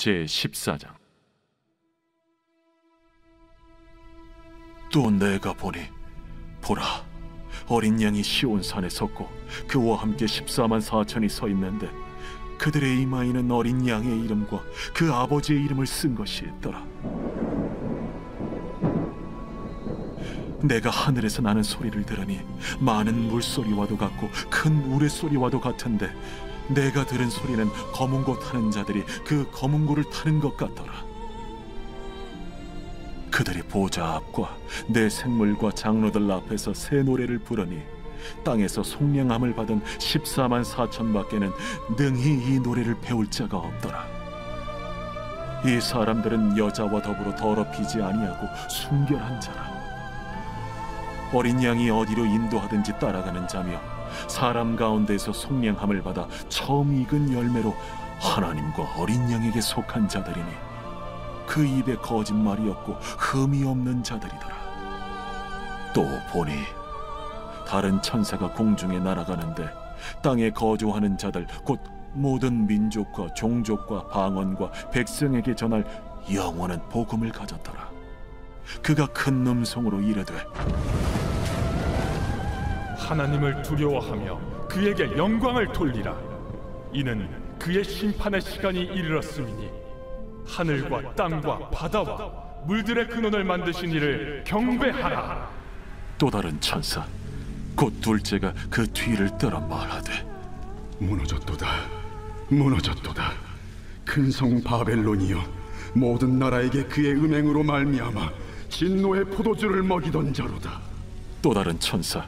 제14장. 또 내가 보니 보라, 어린 양이 시온산에 섰고 그와 함께 14만 4천이 서 있는데 그들의 이마에는 어린 양의 이름과 그 아버지의 이름을 쓴 것이 있더라. 내가 하늘에서 나는 소리를 들으니 많은 물소리와도 같고 큰 우레소리와도 같은데 내가 들은 소리는 거문고 타는 자들이 그 거문고를 타는 것 같더라. 그들이 보좌 앞과 내 생물과 장로들 앞에서 새 노래를 부르니 땅에서 속량함을 받은 14만 4천 밖에는 능히 이 노래를 배울 자가 없더라. 이 사람들은 여자와 더불어 더럽히지 아니하고 순결한 자라. 어린 양이 어디로 인도하든지 따라가는 자며 사람 가운데서 속량함을 받아 처음 익은 열매로 하나님과 어린 양에게 속한 자들이니 그 입에 거짓말이 없고 흠이 없는 자들이더라. 또 보니 다른 천사가 공중에 날아가는데 땅에 거주하는 자들 곧 모든 민족과 종족과 방언과 백성에게 전할 영원한 복음을 가졌더라. 그가 큰 음성으로 이르되 하나님을 두려워하며 그에게 영광을 돌리라. 이는 그의 심판의 시간이 이르렀음이니 하늘과 땅과 바다와 물들의 근원을 만드신 이를 경배하라. 또 다른 천사 곧 둘째가 그 뒤를 따라 말하되 무너졌도다, 무너졌도다. 큰 성 바벨론이여, 모든 나라에게 그의 음행으로 말미암아 진노의 포도주를 먹이던 자로다. 또 다른 천사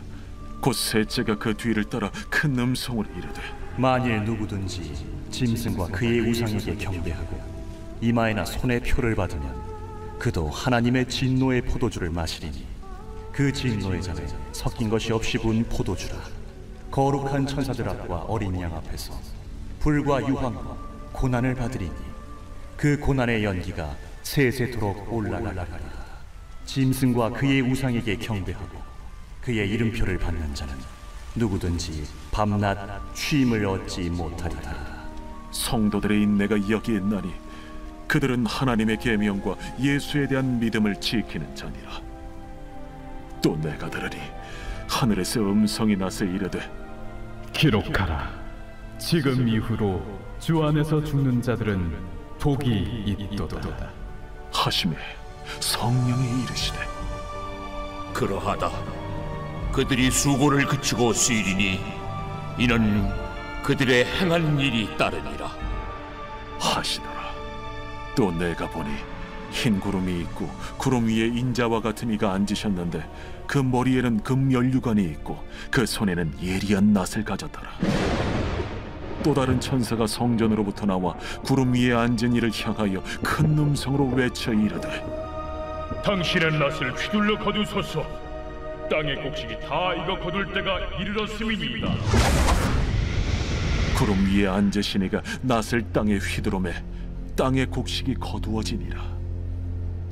곧 셋째가 그 뒤를 따라 큰 음성으로 이르되 만일 누구든지 짐승과 그의 우상에게 경배하고 이마에나 손에 표를 받으면 그도 하나님의 진노의 포도주를 마시리니 그 진노의 잔에 섞인 것이 없이 부은 포도주라. 거룩한 천사들 앞과 어린 양 앞에서 불과 유황과 고난을 받으리니 그 고난의 연기가 세세토록 올라가리라. 짐승과 그의 우상에게 경배하고 그의 이름표를 받는 자는 누구든지 밤낮 쉼을 얻지 못하리라. 성도들의 인내가 여기에 있나니 그들은 하나님의 계명과 예수에 대한 믿음을 지키는 자니라. 또 내가 들으니 하늘에서 음성이 나서 이르되 기록하라. 지금 이후로 주 안에서 죽는 자들은 복이 있도다 하시매 성령이 이르시되 그러하다. 그들이 수고를 그치고 쉬리니 이는 그들의 행한 일이 따르니라 하시더라. 또 내가 보니 흰 구름이 있고 구름 위에 인자와 같은 이가 앉으셨는데 그 머리에는 금연류관이 있고 그 손에는 예리한 낫을 가졌더라. 또 다른 천사가 성전으로부터 나와 구름 위에 앉은 이를 향하여 큰 음성으로 외쳐 이르되 당신의 낫을 휘둘러 거두소서. 땅의 곡식이 다 익어 거둘 때가 이르렀음이니이다. 구름 위에 앉으신 이가 낫을 땅에 휘두르매 땅의 곡식이 거두어지니라.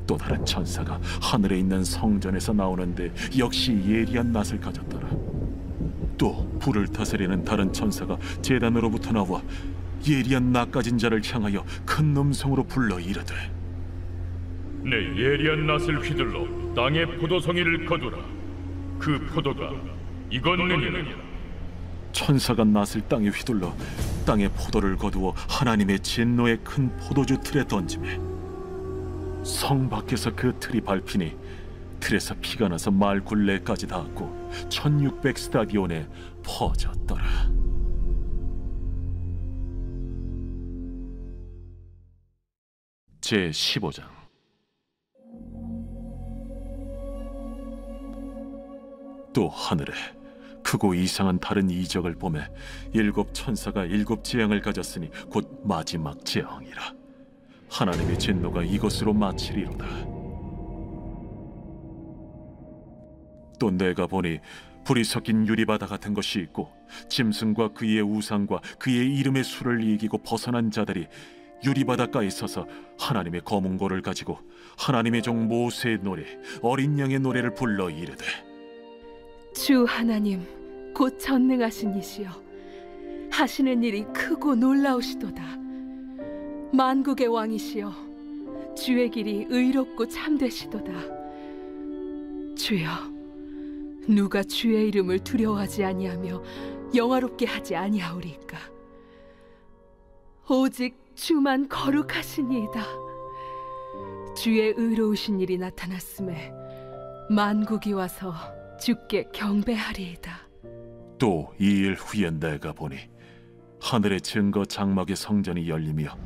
또 다른 천사가 하늘에 있는 성전에서 나오는데 역시 예리한 낫을 가졌더라. 또 불을 다스리는 다른 천사가 제단으로부터 나와 예리한 낫 가진 자를 향하여 큰 음성으로 불러 이르되 내 예리한 낫을 휘둘러 땅의 포도송이를 거두라. 그 포도가 익었느니라. 천사가 낫을 땅에 휘둘러 땅의 포도를 거두어 하나님의 진노의 큰 포도주 틀에 던지매 성 밖에서 그 틀이 밟히니 틀에서 피가 나서 말 굴레까지 닿았고 1600 스타디온에 퍼졌더라. 제15장. 또 하늘에 크고 이상한 다른 이적을 보매 일곱 천사가 일곱 재앙을 가졌으니 곧 마지막 재앙이라. 하나님의 진노가 이것으로 마치리로다. 또 내가 보니 불이 섞인 유리바다 같은 것이 있고 짐승과 그의 우상과 그의 이름의 수를 이기고 벗어난 자들이 유리바닷가에 서서 하나님의 거문고를 가지고 하나님의 종 모세의 노래 어린 양의 노래를 불러 이르되 주 하나님 곧 전능하신 이시여 하시는 일이 크고 놀라우시도다. 만국의 왕이시여, 주의 길이 의롭고 참되시도다. 주여, 누가 주의 이름을 두려워하지 아니하며 영화롭게 하지 아니하오리까? 오직 주만 거룩하시니이다. 주의 의로우신 일이 나타났음에 만국이 와서 주께 경배하리이다. 또 2일 후에 내가 보니 하늘의 증거 장막의 성전이 열리며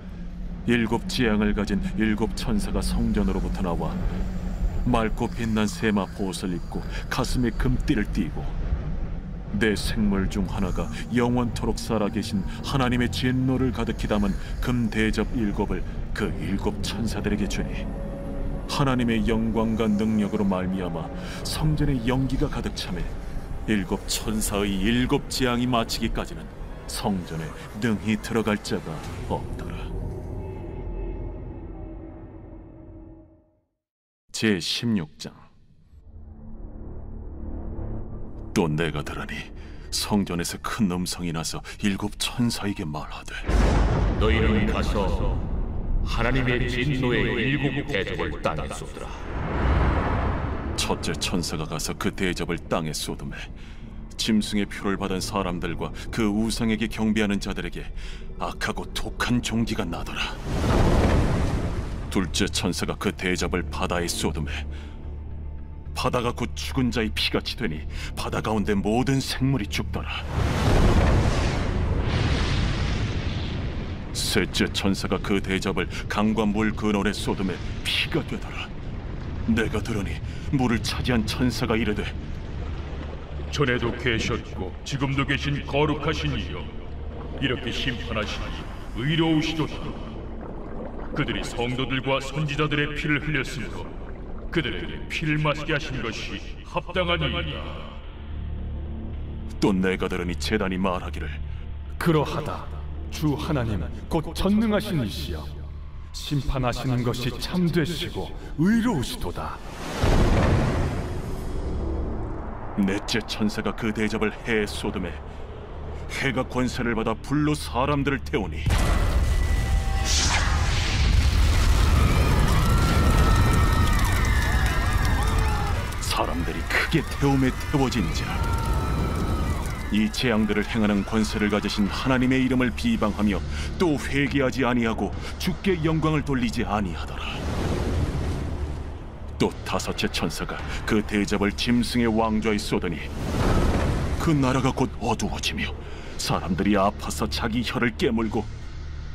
7 지향을 가진 7 천사가 성전으로부터 나와 맑고 빛난 세마 보옷을 입고 가슴에 금띠를 띠고 내 생물 중 하나가 영원토록 살아계신 하나님의 진노를 가득히 담은 금 대접 7을 그 7 천사들에게 주니 하나님의 영광과 능력으로 말미암아 성전에 연기가 가득 차매 7 천사의 7 지향이 마치기까지는 성전에 능히 들어갈 자가 없더라. 제16장. 또 내가 들으니 성전에서 큰 음성이 나서 7 천사에게 말하되, 너희는 가서 하나님의 진노의 7 대접을 땅에 쏟으라. 첫째 천사가 가서 그 대접을 땅에 쏟음에 짐승의 표를 받은 사람들과 그 우상에게 경배하는 자들에게 악하고 독한 종기가 나더라. 둘째 천사가 그 대접을 바다에 쏟음에 바다가 곧 죽은 자의 피같이 되니 바다 가운데 모든 생물이 죽더라. 셋째 천사가 그 대접을 강과 물 근원에 쏟음에 피가 되더라. 내가 들으니 물을 차지한 천사가 이르되, 전에도 계셨고 지금도 계신 거룩하신 이여, 이렇게 심판하시니 의로우시도다. 그들이 성도들과 선지자들의 피를 흘렸으므로 그들에게 피를 마시게 하신 것이 합당하니이다. 또 내가 들으니 제단이 말하기를, 그러하다. 주 하나님 곧 전능하신 이시여, 심판하시는 것이 참되시고 의로우시도다. 넷째 천사가 그 대접을 해에 쏟음에 해가 권세를 받아 불로 사람들을 태우니 사람들이 크게 태움에 태워진지라. 이 재앙들을 행하는 권세를 가지신 하나님의 이름을 비방하며 또 회개하지 아니하고 주께 영광을 돌리지 아니하더라. 또 다섯째 천사가 그 대접을 짐승의 왕좌에 쏟으니 그 나라가 곧 어두워지며 사람들이 아파서 자기 혀를 깨물고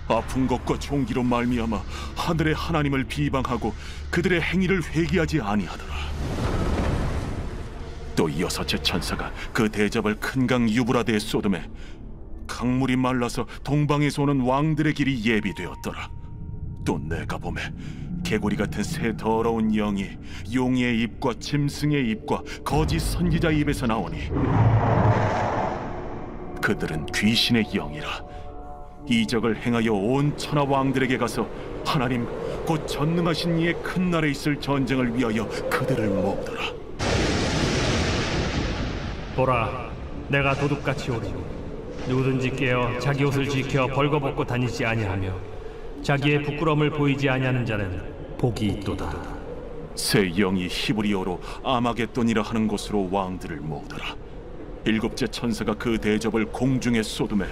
아픈 것과 종기로 말미암아 하늘의 하나님을 비방하고 그들의 행위를 회개하지 아니하더라. 또 여섯째 천사가 그 대접을 큰 강 유브라데에 쏟음에 강물이 말라서 동방에서 오는 왕들의 길이 예비되었더라. 또 내가 보매 개구리 같은 새 더러운 영이 용의 입과 짐승의 입과 거짓 선지자의 입에서 나오니 그들은 귀신의 영이라. 이적을 행하여 온 천하 왕들에게 가서 하나님 곧 전능하신 이의 큰 날에 있을 전쟁을 위하여 그들을 모으더라. 보라, 내가 도둑같이 오리니 누구든지 깨어 자기 옷을 지켜 벌거벗고 다니지 아니하며 자기의 부끄러움을 보이지 아니하는 자는 복이 있도다. 새 영이 히브리어로 아마겟돈이라 하는 곳으로 왕들을 모으더라. 일곱째 천사가 그 대접을 공중에 쏟음에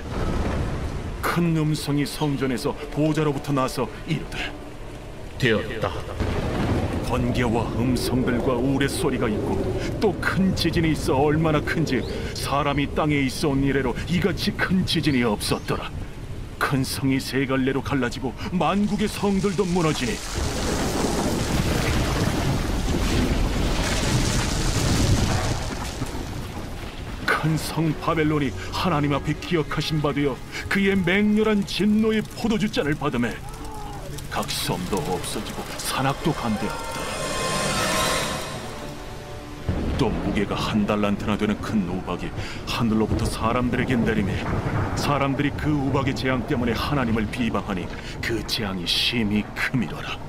큰 음성이 성전에서 보좌로부터 나서 이르되, 되었다. 번개와 음성들과 우레소리가 있고 또 큰 지진이 있어 얼마나 큰지 사람이 땅에 있어 온 이래로 이같이 큰 지진이 없었더라. 큰 성이 세 갈래로 갈라지고 만국의 성들도 무너지니 큰 성 바벨론이 하나님 앞에 기억하신 바 되어 그의 맹렬한 진노의 포도주잔을 받음에 각 섬도 없어지고 산악도 간대하였다. 또 무게가 1달란트나 되는 큰 우박이 하늘로부터 사람들에게 내리매 사람들이 그 우박의 재앙 때문에 하나님을 비방하니 그 재앙이 심히 크미러라.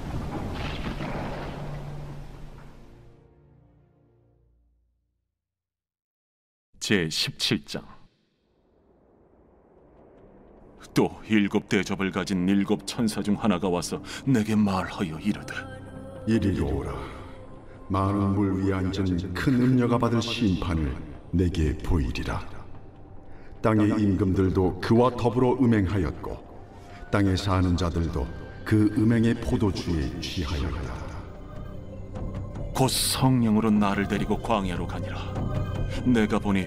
제17장. 또 7 대접을 가진 7 천사 중 하나가 와서 내게 말하여 이르되 이리로 오라. 많은 물 위에 앉은 큰 음녀가 받을 심판을 내게 보이리라. 땅의 임금들도 그와 더불어 음행하였고 땅에 사는 자들도 그 음행의 포도주에 취하였다. 곧 성령으로 나를 데리고 광야로 가니라. 내가 보니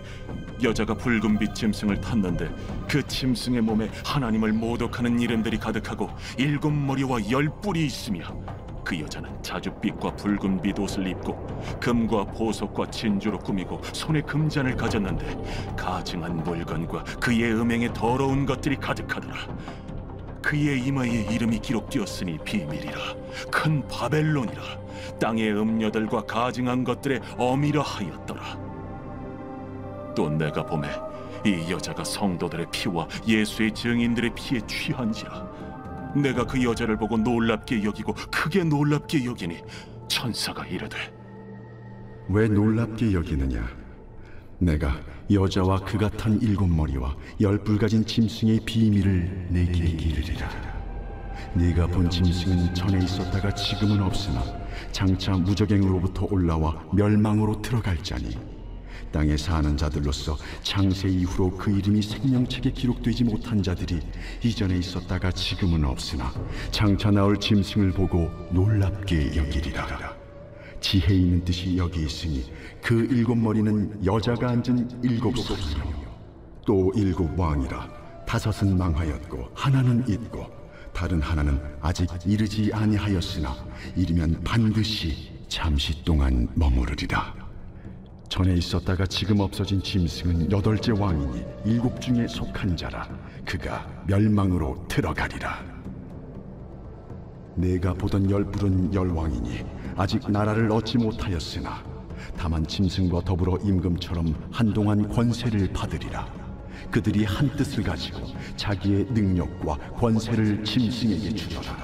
여자가 붉은빛 짐승을 탔는데 그 짐승의 몸에 하나님을 모독하는 이름들이 가득하고 7 머리와 10 뿔이 있으며 그 여자는 자줏빛과 붉은빛 옷을 입고 금과 보석과 진주로 꾸미고 손에 금잔을 가졌는데 가증한 물건과 그의 음행에 더러운 것들이 가득하더라. 그의 이마에 이름이 기록되었으니 비밀이라. 큰 바벨론이라. 땅의 음녀들과 가증한 것들의 어미라 하였더라. 또 내가 보매 이 여자가 성도들의 피와 예수의 증인들의 피에 취한지라. 내가 그 여자를 보고 놀랍게 여기고 크게 놀랍게 여기니 천사가 이르되 왜 놀랍게 여기느냐? 내가 여자와 그가 탄 7 머리와 10 뿔 가진 짐승의 비밀을 내게 이르리라. 네가 본 짐승은 전에 있었다가 지금은 없으나 장차 무저갱으로부터 올라와 멸망으로 들어갈 자니 땅에 사는 자들로서 창세 이후로 그 이름이 생명책에 기록되지 못한 자들이 이전에 있었다가 지금은 없으나 장차 나올 짐승을 보고 놀랍게 여기리라. 지혜 있는 뜻이 여기 있으니 그 7 머리는 여자가 앉은 7 소리요 또 7 왕이라. 5은 망하였고 하나는 있고 다른 하나는 아직 이르지 아니하였으나 이르면 반드시 잠시 동안 머무르리라. 전에 있었다가 지금 없어진 짐승은 8째 왕이니 7 중에 속한 자라. 그가 멸망으로 들어가리라. 내가 보던 10 뿔은 10 왕이니 아직 나라를 얻지 못하였으나 다만 짐승과 더불어 임금처럼 한동안 권세를 받으리라. 그들이 한 뜻을 가지고 자기의 능력과 권세를 짐승에게 주더라.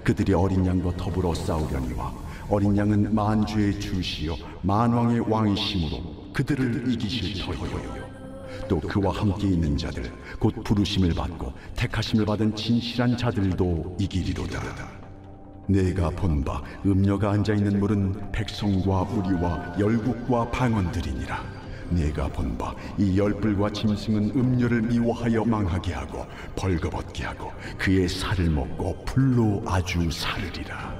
그들이 어린 양과 더불어 싸우려니와 어린 양은 만주의 주시요 만왕의 왕이심으로 그들을 이기실 터이요. 또 그와 함께 있는 자들 곧 부르심을 받고 택하심을 받은 진실한 자들도 이기리로다. 내가 본 바 음녀가 앉아있는 물은 백성과 무리와 열국과 방언들이니라. 내가 본 바 이 10 뿔과 짐승은 음녀를 미워하여 망하게 하고 벌거벗게 하고 그의 살을 먹고 불로 아주 사르리라.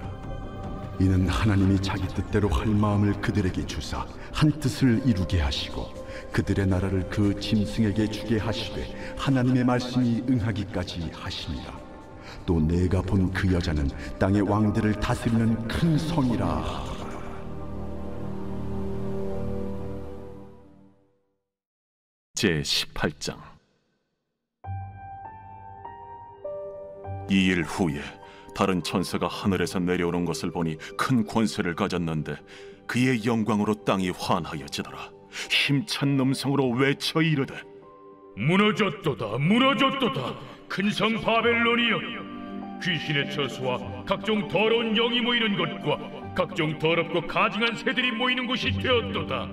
이는 하나님이 자기 뜻대로 할 마음을 그들에게 주사 한 뜻을 이루게 하시고 그들의 나라를 그 짐승에게 주게 하시되 하나님의 말씀이 응하기까지 하십니다. 또 내가 본 그 여자는 땅의 왕들을 다스리는 큰 성이라 하더라. 제18장. 2일 후에 다른 천사가 하늘에서 내려오는 것을 보니 큰 권세를 가졌는데 그의 영광으로 땅이 환하여지더라. 힘찬 음성으로 외쳐 이르되 무너졌도다 무너졌도다 큰 성 바벨론이여 귀신의 처소와 각종 더러운 영이 모이는 곳과 각종 더럽고 가증한 새들이 모이는 곳이 되었도다.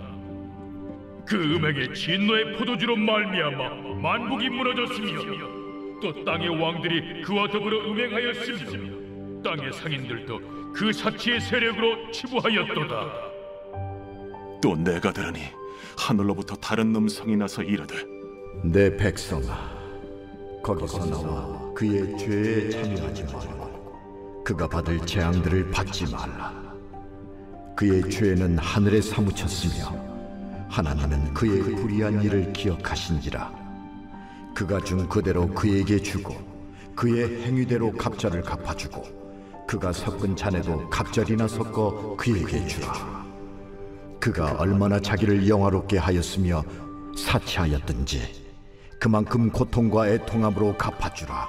그 음행의 진노의 포도주로 말미암아 만국이 무너졌으며 또 땅의 왕들이 그와 더불어 음행하였으며 땅의 상인들도 그 사치의 세력으로 치부하였도다. 또 내가 들으니 하늘로부터 다른 음성이 나서 이르되 내 백성아 거기서 나와 그의 죄에 참여하지 말고 그가 받을 재앙들을 받지 말라. 그의 죄는 하늘에 사무쳤으며 하나님은 그의 불의한 일을 기억하신지라. 그가 준 그대로 그에게 주고 그의 행위대로 갑절을 갚아주고 그가 섞은 잔에도 갑절이나 섞어 그에게 주라. 그가 얼마나 자기를 영화롭게 하였으며 사치하였든지 그만큼 고통과 애통함으로 갚아주라.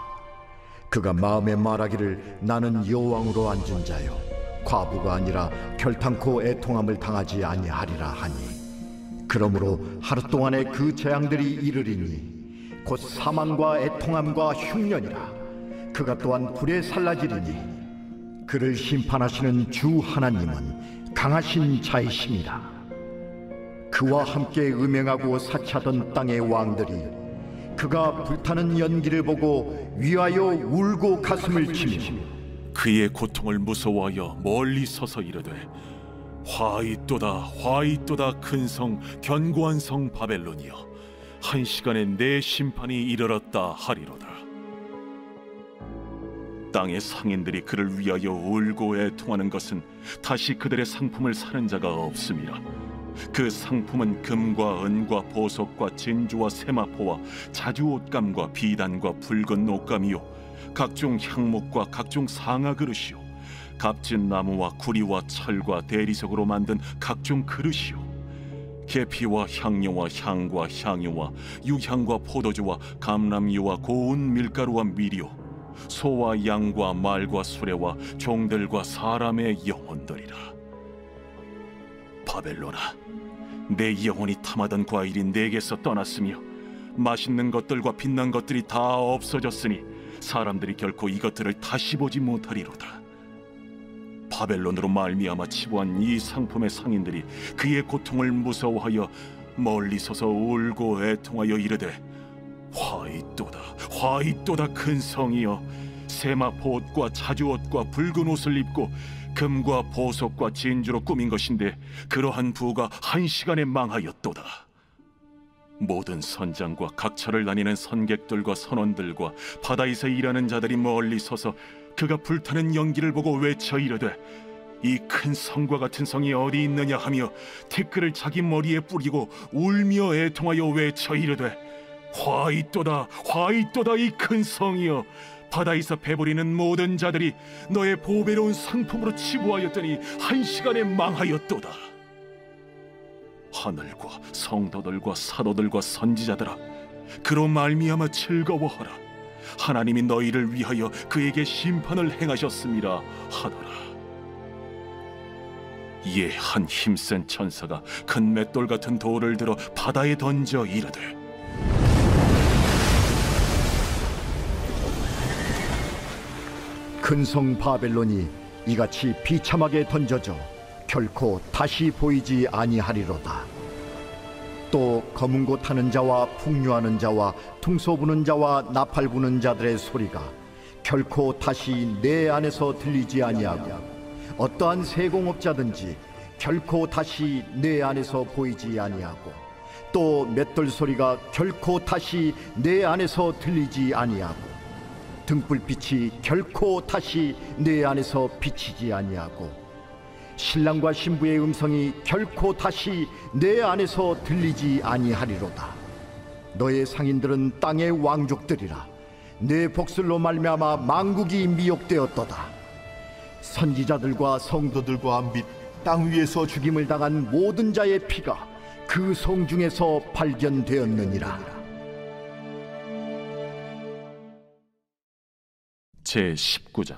그가 마음에 말하기를 나는 여왕으로 앉은 자요 과부가 아니라 결탄코 애통함을 당하지 아니하리라 하니 그러므로 하루 동안에 그 재앙들이 이르리니 곧 사망과 애통함과 흉년이라. 그가 또한 불에 살라지리니 그를 심판하시는 주 하나님은 강하신 자이십니다. 그와 함께 음행하고 사치하던 땅의 왕들이 그가 불타는 연기를 보고 위하여 울고 가슴을 치며 그의 고통을 무서워하여 멀리 서서 이르되 화 있도다 큰 성 견고한 성 바벨론이여 한 시간에 내 심판이 이르렀다 하리로다. 땅의 상인들이 그를 위하여 울고 애통하는 것은 다시 그들의 상품을 사는 자가 없음이라. 그 상품은 금과 은과 보석과 진주와 세마포와 자주 옷감과 비단과 붉은 옷감이요 각종 향목과 각종 상아 그릇이요 값진 나무와 구리와 철과 대리석으로 만든 각종 그릇이요 계피와 향료와 향과 향유와 유향과 포도주와 감람유와 고운 밀가루와 밀이요 소와 양과 말과 수레와 종들과 사람의 영혼들이라. 바벨론아, 내 영혼이 탐하던 과일이 내게서 떠났으며 맛있는 것들과 빛난 것들이 다 없어졌으니 사람들이 결코 이것들을 다시 보지 못하리로다. 바벨론으로 말미암아 치부한 이 상품의 상인들이 그의 고통을 무서워하여 멀리 서서 울고 애통하여 이르되 화 있도다 큰 성이여 세마포 옷과 자주 옷과 붉은 옷을 입고 금과 보석과 진주로 꾸민 것인데 그러한 부가 한 시간에 망하였도다. 모든 선장과 각처를 다니는 선객들과 선원들과 바다에서 일하는 자들이 멀리 서서 그가 불타는 연기를 보고 외쳐 이르되 이 큰 성과 같은 성이 어디 있느냐 하며 티끌을 자기 머리에 뿌리고 울며 애통하여 외쳐 이르되 화 있도다 이 큰 성이여 바다에서 배부리는 모든 자들이 너의 보배로운 상품으로 치부하였더니 한 시간에 망하였도다. 하늘과 성도들과 사도들과 선지자들아 그로 말미암아 즐거워하라. 하나님이 너희를 위하여 그에게 심판을 행하셨음이라 하더라. 이에 한 힘센 천사가 큰 맷돌 같은 돌을 들어 바다에 던져 이르되 큰 성 바벨론이 이같이 비참하게 던져져 결코 다시 보이지 아니하리로다. 또 검은 고 타는 자와 풍류하는 자와 퉁소 부는 자와 나팔 부는 자들의 소리가 결코 다시 내 안에서 들리지 아니하고 어떠한 세공업자든지 결코 다시 내 안에서 보이지 아니하고 또 맷돌 소리가 결코 다시 내 안에서 들리지 아니하고 등불빛이 결코 다시 내 안에서 비치지 아니하고 신랑과 신부의 음성이 결코 다시 내 안에서 들리지 아니하리로다. 너의 상인들은 땅의 왕족들이라. 내 복술로 말미암아 만국이 미혹되었도다. 선지자들과 성도들과 및 땅 위에서 죽임을 당한 모든 자의 피가 그 성 중에서 발견되었느니라. 제19장.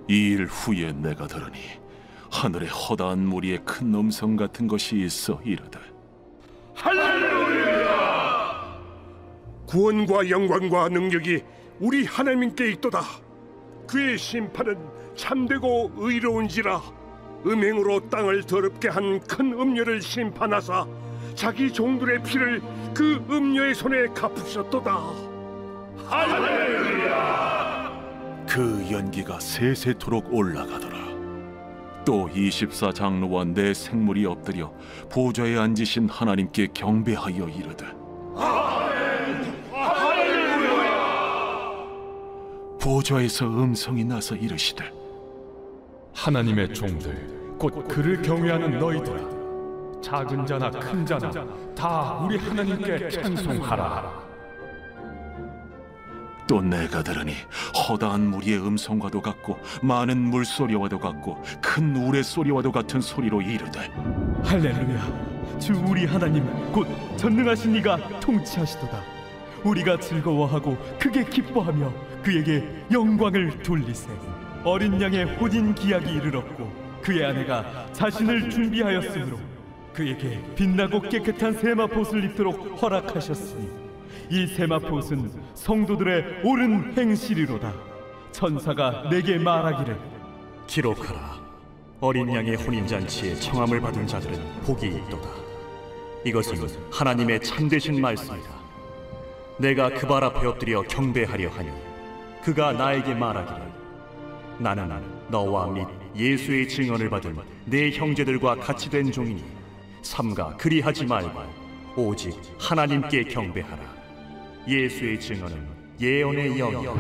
이 일 후에 내가 들으니 하늘에 허다한 무리의 큰 음성 같은 것이 있어 이르되 할렐루야! 구원과 영광과 능력이 우리 하나님께 있도다. 그의 심판은 참되고 의로운지라. 음행으로 땅을 더럽게 한 큰 음녀를 심판하사 자기 종들의 피를 그 음녀의 손에 갚으셨도다. 할렐루야! 그 연기가 세세토록 올라가더라. 또 24장로와 내 생물이 엎드려 보좌에 앉으신 하나님께 경배하여 이르되 할렐루야! 보좌에서 음성이 나서 이르시되 하나님의 종들 곧 그를 경외하는 너희들아 작은 자나 큰 자나 다 우리 하나님께 찬송하라. 또 내가 들으니 허다한 무리의 음성과도 같고 많은 물소리와도 같고 큰 우레소리와도 같은 소리로 이르되 할렐루야! 주 우리 하나님 곧 전능하신 이가 통치하시도다. 우리가 즐거워하고 크게 기뻐하며 그에게 영광을 돌리세. 어린 양의 혼인 기약이 이르렀고 그의 아내가 자신을 준비하였으므로 그에게 빛나고 깨끗한 세마포옷을 입도록 허락하셨으니 이 세마포옷은 성도들의 옳은 행실이로다. 천사가 내게 말하기를 기록하라. 어린 양의 혼인잔치에 청함을 받은 자들은 복이 있도다. 이것은 하나님의 참되신 말씀이라. 내가 그 발 앞에 엎드려 경배하려 하니 그가 나에게 말하기를, 나는 너와 및 예수의 증언을 받은 내 형제들과 같이 된 종이니 삼가 그리하지 말고 오직 하나님께 경배하라. 예수의 증언은 예언의 영이라.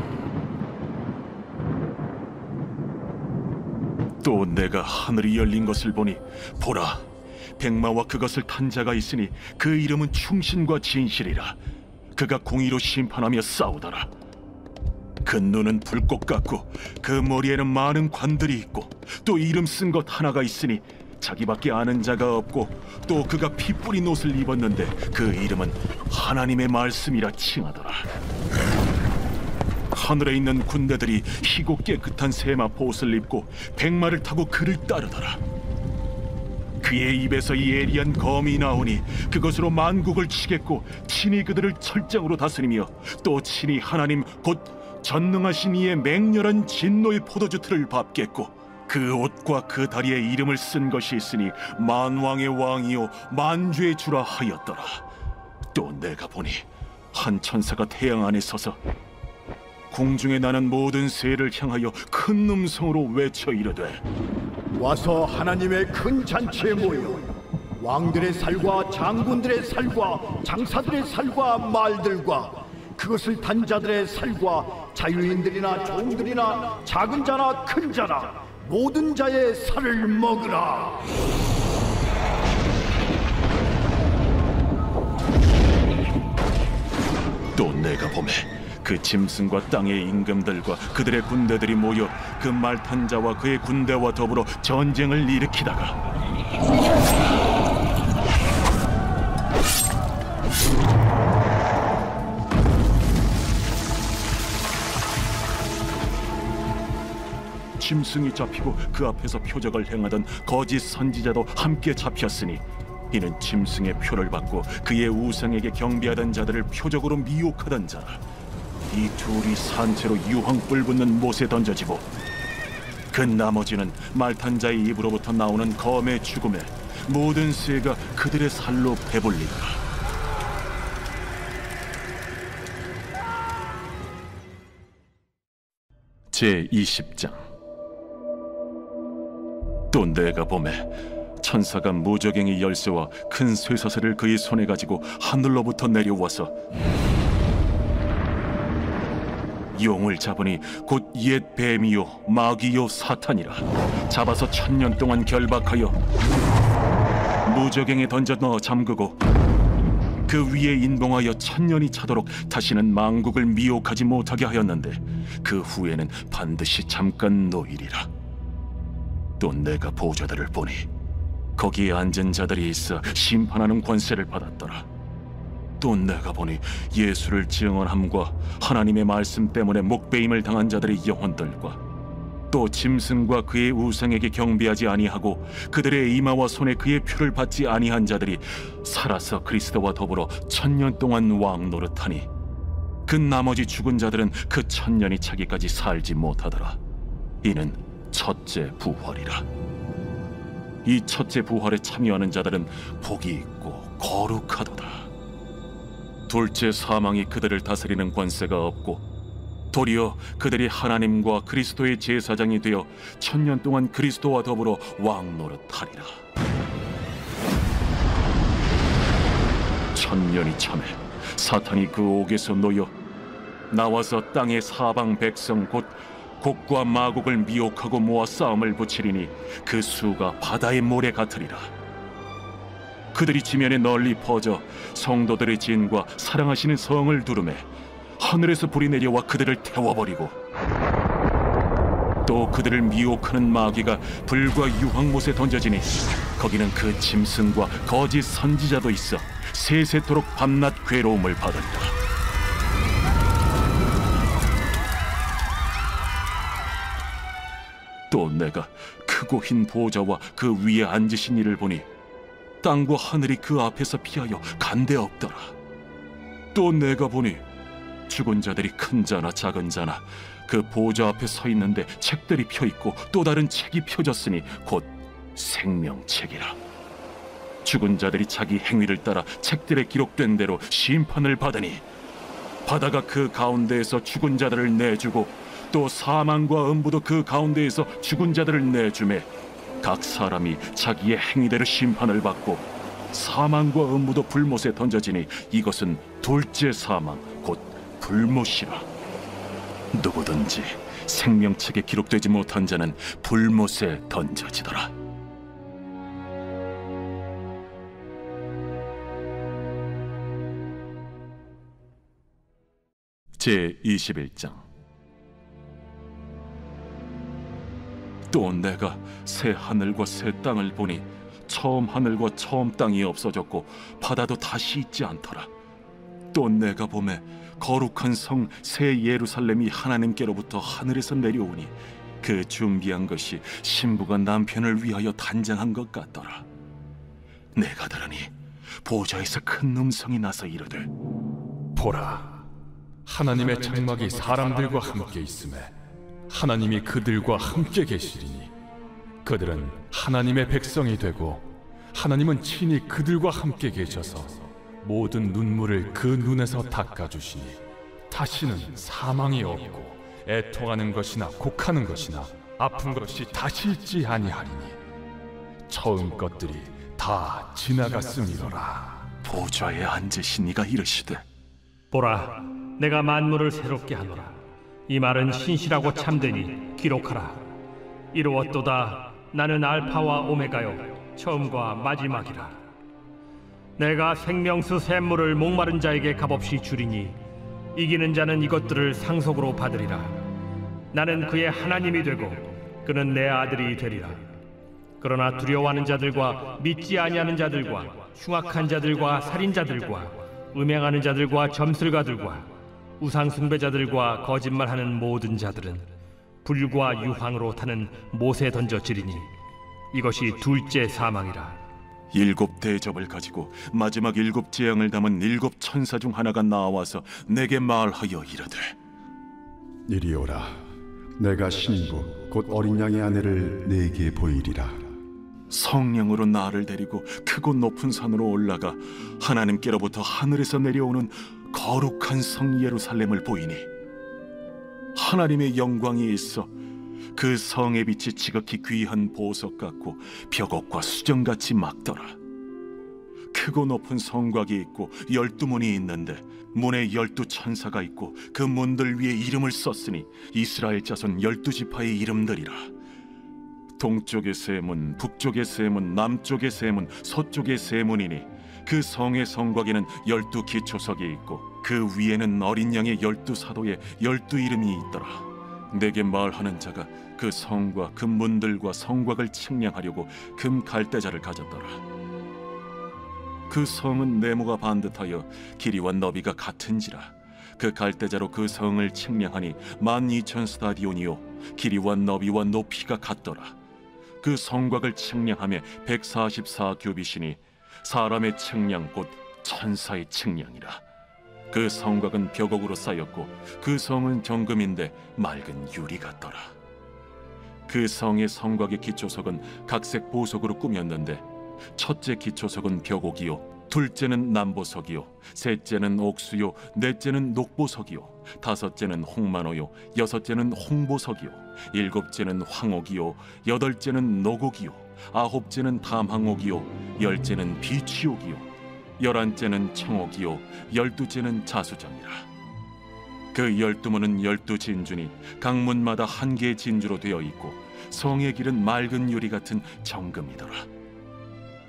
또 내가 하늘이 열린 것을 보니 보라, 백마와 그것을 탄 자가 있으니 그 이름은 충신과 진실이라. 그가 공의로 심판하며 싸우더라. 그 눈은 불꽃 같고 그 머리에는 많은 관들이 있고 또 이름 쓴 것 하나가 있으니 자기밖에 아는 자가 없고, 또 그가 피 뿌린 옷을 입었는데 그 이름은 하나님의 말씀이라 칭하더라. 하늘에 있는 군대들이 희고 깨끗한 세마포 옷을 입고 백마를 타고 그를 따르더라. 그의 입에서 예리한 검이 나오니 그것으로 만국을 치겠고 친히 그들을 철장으로 다스리며 또 친히 하나님 곧 전능하신 이의 맹렬한 진노의 포도주 틀을 밟겠고, 그 옷과 그 다리에 이름을 쓴 것이 있으니 만왕의 왕이요 만주의 주라 하였더라. 또 내가 보니 한 천사가 태양 안에 서서 공중에 나는 모든 새를 향하여 큰 음성으로 외쳐 이르되, 와서 하나님의 큰 잔치에 모여 왕들의 살과 장군들의 살과 장사들의 살과 말들과 그것을 단 자들의 살과 자유인들이나 종들이나 작은 자나 큰 자나 모든 자의 살을 먹으라. 또 내가 보매 그 짐승과 땅의 임금들과 그들의 군대들이 모여 그 말 탄 자와 그의 군대와 더불어 전쟁을 일으키다가 짐승이 잡히고 그 앞에서 표적을 행하던 거짓 선지자도 함께 잡혔으니, 이는 짐승의 표를 받고 그의 우상에게 경배하던 자들을 표적으로 미혹하던 자라. 이 둘이 산채로 유황불 붙는 못에 던져지고 그 나머지는 말탄 자의 입으로부터 나오는 검의 죽음에 모든 새가 그들의 살로 배불리더라. 제20장. 또 내가 보매 천사가 무저갱이 열쇠와 큰 쇠사슬을 그의 손에 가지고 하늘로부터 내려와서 용을 잡으니 곧 옛 뱀이요 마귀요 사탄이라. 잡아서 1000년 동안 결박하여 무저갱에 던져 넣어 잠그고 그 위에 인봉하여 1000년이 차도록 다시는 만국을 미혹하지 못하게 하였는데 그 후에는 반드시 잠깐 노이리라. 또 내가 보좌들을 보니 거기에 앉은 자들이 있어 심판하는 권세를 받았더라. 또 내가 보니 예수를 증언함과 하나님의 말씀 때문에 목배임을 당한 자들의 영혼들과 또 짐승과 그의 우상에게 경배하지 아니하고 그들의 이마와 손에 그의 표를 받지 아니한 자들이 살아서 그리스도와 더불어 1000년 동안 왕노릇하니, 그 나머지 죽은 자들은 그 1000년이 차기까지 살지 못하더라. 이는 첫째 부활이라. 이 첫째 부활에 참여하는 자들은 복이 있고 거룩하도다. 둘째 사망이 그들을 다스리는 권세가 없고 도리어 그들이 하나님과 그리스도의 제사장이 되어 1000년 동안 그리스도와 더불어 왕노릇하리라. 1000년이 참에 사탄이 그 옥에서 놓여 나와서 땅의 사방 백성 곧 곡과 마곡을 미혹하고 모아 싸움을 붙이리니 그 수가 바다의 모래 같으리라. 그들이 지면에 널리 퍼져 성도들의 진과 사랑하시는 성을 두르매 하늘에서 불이 내려와 그들을 태워버리고, 또 그들을 미혹하는 마귀가 불과 유황못에 던져지니 거기는 그 짐승과 거짓 선지자도 있어 세세토록 밤낮 괴로움을 받으리라. 또 내가 크고 흰 보좌와 그 위에 앉으신 이를 보니 땅과 하늘이 그 앞에서 피하여 간데 없더라. 또 내가 보니 죽은 자들이 큰 자나 작은 자나 그 보좌 앞에 서 있는데 책들이 펴 있고 또 다른 책이 펴졌으니 곧 생명책이라. 죽은 자들이 자기 행위를 따라 책들에 기록된 대로 심판을 받으니 바다가 그 가운데에서 죽은 자들을 내주고 또 사망과 음부도 그 가운데에서 죽은 자들을 내주매 각 사람이 자기의 행위대로 심판을 받고 사망과 음부도 불못에 던져지니 이것은 둘째 사망 곧 불못이라. 누구든지 생명책에 기록되지 못한 자는 불못에 던져지더라. 제21장. 또 내가 새 하늘과 새 땅을 보니 처음 하늘과 처음 땅이 없어졌고 바다도 다시 있지 않더라. 또 내가 보매 거룩한 성 새 예루살렘이 하나님께로부터 하늘에서 내려오니 그 준비한 것이 신부가 남편을 위하여 단장한 것 같더라. 내가 들으니 보좌에서 큰 음성이 나서 이르되, 보라, 하나님의 장막이 사람들과 함께 있음에 하나님이 그들과 함께 계시리니 그들은 하나님의 백성이 되고 하나님은 친히 그들과 함께 계셔서 모든 눈물을 그 눈에서 닦아주시니 다시는 사망이 없고 애통하는 것이나 곡하는 것이나 아픈 것이 다시 있지 아니하리니 처음 것들이 다 지나갔음이로라. 보좌에 앉으신 이가 이르시되, 보라, 내가 만물을 새롭게 하노라. 이 말은 신실하고 참되니 기록하라. 이루었도다. 나는 알파와 오메가요 처음과 마지막이라. 내가 생명수 샘물을 목마른 자에게 값없이 주리니 이기는 자는 이것들을 상속으로 받으리라. 나는 그의 하나님이 되고 그는 내 아들이 되리라. 그러나 두려워하는 자들과 믿지 아니하는 자들과 흉악한 자들과 살인자들과 음행하는 자들과 점술가들과 우상 숭배자들과 거짓말하는 모든 자들은 불과 유황으로 타는 못에 던져지리니 이것이 둘째 사망이라. 7 대접을 가지고 마지막 7 재앙을 담은 7 천사 중 하나가 나와서 내게 말하여 이르되, 이리 오라. 내가 신부 곧 어린 양의 아내를 네게 보이리라. 성령으로 나를 데리고 크고 높은 산으로 올라가 하나님께로부터 하늘에서 내려오는 거룩한 성 예루살렘을 보이니 하나님의 영광이 있어 그 성의 빛이 지극히 귀한 보석 같고 벽옥과 수정같이 막더라. 크고 높은 성곽이 있고 12문이 있는데 문에 12 천사가 있고 그 문들 위에 이름을 썼으니 이스라엘 자손 12지파의 이름들이라. 동쪽의 세 문, 북쪽의 세 문, 남쪽의 세 문, 서쪽의 세 문이니 그 성의 성곽에는 12 기초석이 있고 그 위에는 어린 양의 12 사도의 12 이름이 있더라. 내게 말하는 자가 그 성과 그 문들과 성곽을 측량하려고 금 갈대자를 가졌더라. 그 성은 네모가 반듯하여 길이와 너비가 같은지라. 그 갈대자로 그 성을 측량하니 12,000 스타디온이요 길이와 너비와 높이가 같더라. 그 성곽을 측량하며 144 규빗이니 사람의 측량 곧 천사의 측량이라. 그 성곽은 벽옥으로 쌓였고 그 성은 정금인데 맑은 유리 같더라. 그 성의 성곽의 기초석은 각색 보석으로 꾸몄는데 첫째 기초석은 벽옥이요 둘째는 남보석이요 셋째는 옥수요 넷째는 녹보석이요 다섯째는 홍만호요 여섯째는 홍보석이요 일곱째는 황옥이요 여덟째는 노곡이요 아홉째는 담항옥이요 열째는 비취옥이요 11째는 청옥이요 12째는 자수정이라. 그 12문은 12진주니 각 문마다 한 개의 진주로 되어 있고 성의 길은 맑은 유리 같은 정금이더라.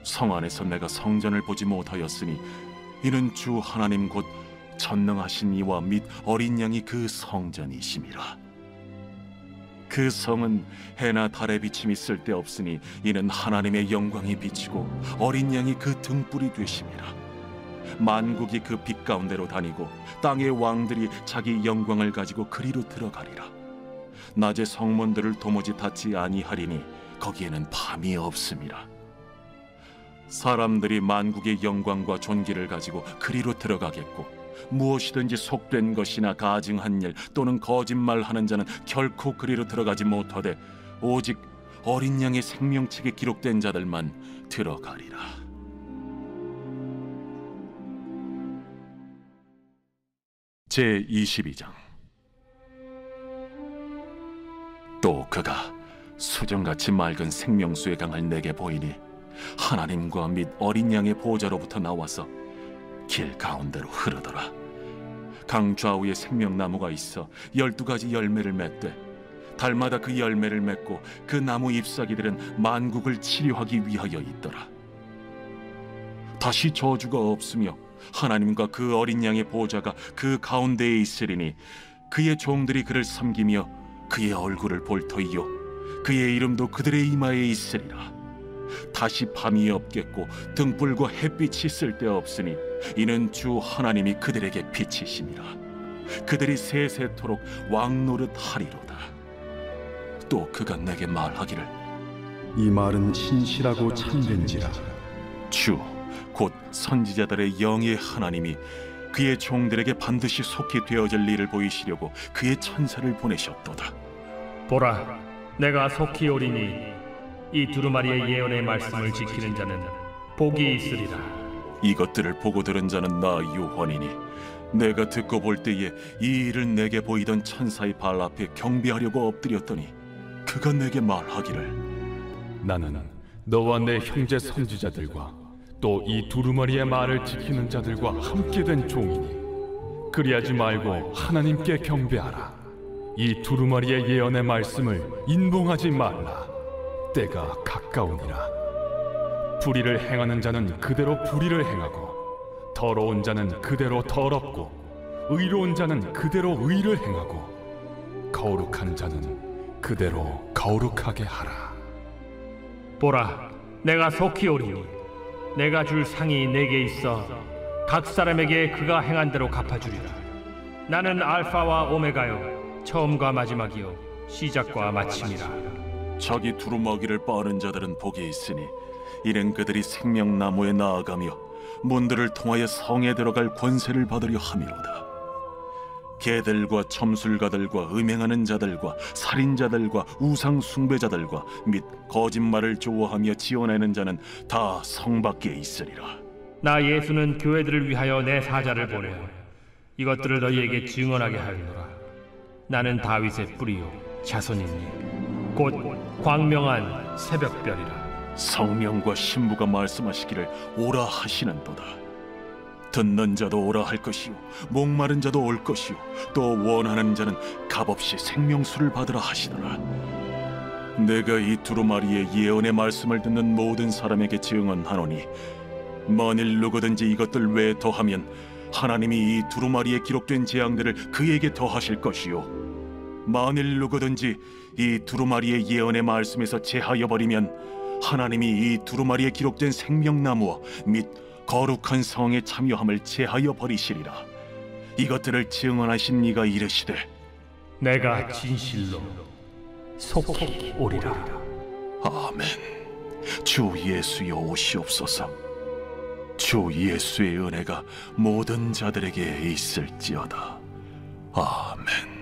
성 안에서 내가 성전을 보지 못하였으니 이는 주 하나님 곧 전능하신 이와 및 어린 양이 그 성전이심이라. 그 성은 해나 달의 비침이 쓸데없으니 이는 하나님의 영광이 비치고 어린 양이 그 등불이 되심이라. 만국이 그 빛 가운데로 다니고 땅의 왕들이 자기 영광을 가지고 그리로 들어가리라. 낮에 성문들을 도무지 닫지 아니하리니 거기에는 밤이 없음이라. 사람들이 만국의 영광과 존귀를 가지고 그리로 들어가겠고 무엇이든지 속된 것이나 가증한 일 또는 거짓말하는 자는 결코 그리로 들어가지 못하되 오직 어린 양의 생명책에 기록된 자들만 들어가리라. 제22장. 또 그가 수정같이 맑은 생명수의 강을 내게 보이니 하나님과 및 어린 양의 보호자로부터 나와서 길 가운데로 흐르더라. 강 좌우에 생명나무가 있어 12가지 열매를 맺되 달마다 그 열매를 맺고 그 나무 잎사귀들은 만국을 치료하기 위하여 있더라. 다시 저주가 없으며 하나님과 그 어린 양의 보호자가 그 가운데에 있으리니 그의 종들이 그를 섬기며 그의 얼굴을 볼 터이요 그의 이름도 그들의 이마에 있으리라. 다시 밤이 없겠고 등불과 햇빛이 쓸데없으니 이는 주 하나님이 그들에게 빛이심이라. 그들이 세세토록 왕노릇 하리로다. 또 그가 내게 말하기를 이 말은 신실하고 참된지라. 주 곧 선지자들의 영의 하나님이 그의 종들에게 반드시 속히 되어질 일을 보이시려고 그의 천사를 보내셨도다. 보라, 내가 속히 오리니 이 두루마리의 예언의 말씀을 지키는 자는 복이 있으리라. 이것들을 보고 들은 자는 나 요한이니 내가 듣고 볼 때에 이 일을 내게 보이던 천사의 발 앞에 경배하려고 엎드렸더니 그가 내게 말하기를 나는 너와 내 형제 선지자들과 또 이 두루마리의 말을 지키는 자들과 함께 된 종이니 그리하지 말고 하나님께 경배하라. 이 두루마리의 예언의 말씀을 인봉하지 말라. 때가 가까우니라. 불의를 행하는 자는 그대로 불의를 행하고 더러운 자는 그대로 더럽고 의로운 자는 그대로 의를 행하고 거룩한 자는 그대로 거룩하게 하라. 보라, 내가 속히 오리니 내가 줄 상이 내게 있어 각 사람에게 그가 행한 대로 갚아주리라. 나는 알파와 오메가요 처음과 마지막이요 시작과 마침이라. 자기 두루마기를 빠는 자들은 복이 있으니 이는 그들이 생명나무에 나아가며 문들을 통하여 성에 들어갈 권세를 받으려 함이로다. 개들과 점술가들과 음행하는 자들과 살인자들과 우상 숭배자들과 및 거짓말을 좋아하며 지어내는 자는 다 성 밖에 있으리라. 나 예수는 교회들을 위하여 내 사자를 보내어 이것들을 너희에게 증언하게 하리노라. 나는 다윗의 뿌리요 자손이니 곧 광명한 새벽별이라. 성령과 신부가 말씀하시기를 오라 하시는도다. 듣는 자도 오라 할 것이요 목마른 자도 올 것이요 또 원하는 자는 값없이 생명수를 받으라 하시더라. 내가 이 두루마리의 예언의 말씀을 듣는 모든 사람에게 증언하노니 만일 누구든지 이것들 외에 더하면 하나님이 이 두루마리에 기록된 재앙들을 그에게 더하실 것이요 만일 누구든지 이 두루마리의 예언의 말씀에서 제하여 버리면 하나님이 이 두루마리에 기록된 생명나무와 및 거룩한 성에 참여함을 제하여 버리시리라. 이것들을 증언하신 이가 이르시되 내가 진실로 속히 오리라. 아멘. 주 예수여 오시옵소서. 주 예수의 은혜가 모든 자들에게 있을지어다. 아멘.